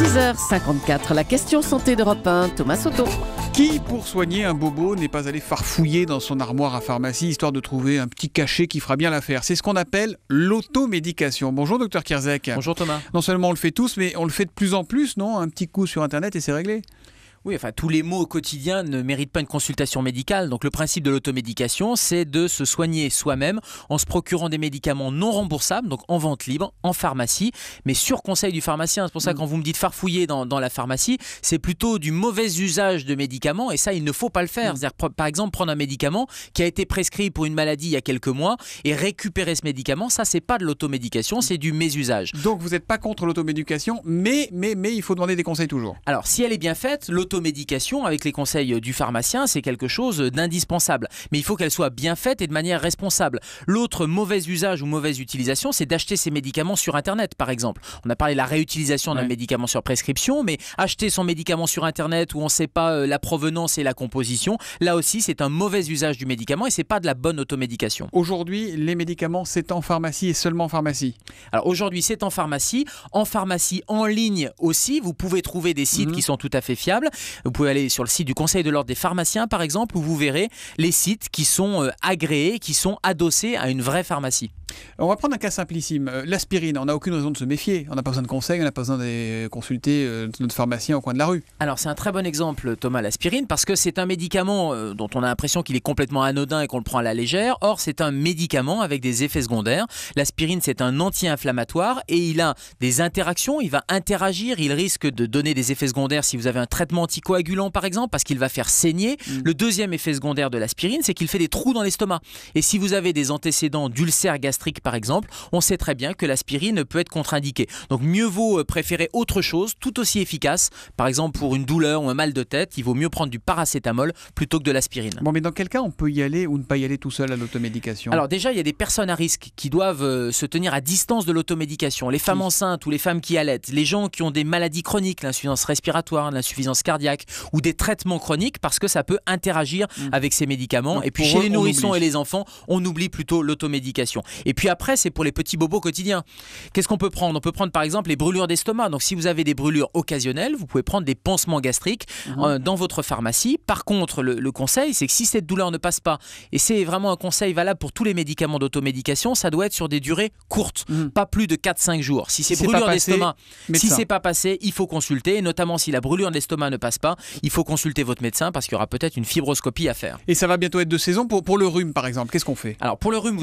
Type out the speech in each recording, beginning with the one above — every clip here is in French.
6h54, la question santé d'Europe 1, Thomas Soto. Qui, pour soigner un bobo, n'est pas allé farfouiller dans son armoire à pharmacie, histoire de trouver un petit cachet qui fera bien l'affaire? C'est ce qu'on appelle l'automédication. Bonjour, docteur Kierzek. Bonjour Thomas. Non seulement on le fait tous, mais on le fait de plus en plus, non? Un petit coup sur Internet et c'est réglé. Oui, enfin, tous les maux au quotidien ne méritent pas une consultation médicale. Donc, le principe de l'automédication, c'est de se soigner soi-même en se procurant des médicaments non remboursables, donc en vente libre, en pharmacie, mais sur conseil du pharmacien. C'est pour ça que quand vous me dites farfouiller dans la pharmacie, c'est plutôt du mauvais usage de médicaments et ça, il ne faut pas le faire. C'est-à-dire, par exemple, prendre un médicament qui a été prescrit pour une maladie il y a quelques mois et récupérer ce médicament, ça, c'est pas de l'automédication, c'est du mésusage. Donc, vous n'êtes pas contre l'automédication, mais il faut demander des conseils toujours. Alors, si elle est bien faite, l'automédication avec les conseils du pharmacien, c'est quelque chose d'indispensable. Mais il faut qu'elle soit bien faite et de manière responsable. L'autre mauvais usage ou mauvaise utilisation, c'est d'acheter ces médicaments sur Internet, par exemple. On a parlé de la réutilisation d'un médicament sur prescription, mais acheter son médicament sur Internet où on ne sait pas la provenance et la composition, là aussi, c'est un mauvais usage du médicament et ce n'est pas de la bonne automédication. Aujourd'hui, les médicaments, c'est en pharmacie et seulement en pharmacie. Alors aujourd'hui, c'est en pharmacie en ligne aussi. Vous pouvez trouver des sites qui sont tout à fait fiables. Vous pouvez aller sur le site du Conseil de l'Ordre des pharmaciens, par exemple, où vous verrez les sites qui sont agréés, qui sont adossés à une vraie pharmacie. On va prendre un cas simplissime. L'aspirine, on n'a aucune raison de se méfier. On n'a pas besoin de conseils, on n'a pas besoin de consulter notre pharmacien au coin de la rue. Alors c'est un très bon exemple, Thomas, l'aspirine, parce que c'est un médicament dont on a l'impression qu'il est complètement anodin et qu'on le prend à la légère. Or, c'est un médicament avec des effets secondaires. L'aspirine, c'est un anti-inflammatoire et il a des interactions, il va interagir, il risque de donner des effets secondaires si vous avez un traitement anticoagulant, par exemple, parce qu'il va faire saigner. Le deuxième effet secondaire de l'aspirine, c'est qu'il fait des trous dans l'estomac. Et si vous avez des antécédents d'ulcères gastriques, par exemple, on sait très bien que l'aspirine peut être contre-indiquée. Donc mieux vaut préférer autre chose, tout aussi efficace. Par exemple, pour une douleur ou un mal de tête, il vaut mieux prendre du paracétamol plutôt que de l'aspirine. Bon, mais dans quel cas on peut y aller ou ne pas y aller tout seul à l'automédication? Alors déjà, il y a des personnes à risque qui doivent se tenir à distance de l'automédication. Les femmes enceintes ou les femmes qui allaitent, les gens qui ont des maladies chroniques, l'insuffisance respiratoire, l'insuffisance cardiaque ou des traitements chroniques parce que ça peut interagir avec ces médicaments. Donc, et puis chez les nourrissons et les enfants, on oublie plutôt l'automédication. Et puis après, c'est pour les petits bobos quotidiens. Qu'est-ce qu'on peut prendre? On peut prendre par exemple les brûlures d'estomac. Donc si vous avez des brûlures occasionnelles, vous pouvez prendre des pansements gastriques dans votre pharmacie. Par contre, le conseil, c'est que si cette douleur ne passe pas, et c'est vraiment un conseil valable pour tous les médicaments d'automédication, ça doit être sur des durées courtes, pas plus de 4-5 jours. Si c'est brûlure d'estomac, si c'est pas passé, il faut consulter, et notamment si la brûlure de l'estomac ne passe pas, il faut consulter votre médecin parce qu'il y aura peut-être une fibroscopie à faire. Et ça va bientôt être de saison pour le rhume par exemple. Qu'est-ce qu'on fait? Alors pour le rhume,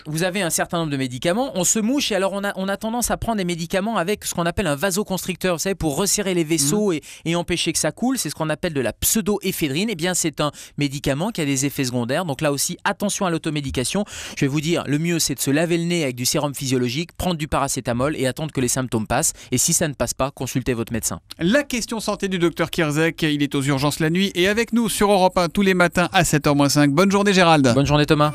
vous avez un certain nombre de médicaments, on se mouche et alors on a tendance à prendre des médicaments avec ce qu'on appelle un vasoconstricteur, vous savez, pour resserrer les vaisseaux et empêcher que ça coule, c'est ce qu'on appelle de la pseudoéphédrine. Eh bien c'est un médicament qui a des effets secondaires, donc là aussi attention à l'automédication. Je vais vous dire, le mieux c'est de se laver le nez avec du sérum physiologique, prendre du paracétamol et attendre que les symptômes passent, et si ça ne passe pas, consultez votre médecin. La question santé du docteur Kierzek, il est aux urgences la nuit et avec nous sur Europe 1 tous les matins à 7h-5. Bonne journée Gérald. Bonne journée Thomas.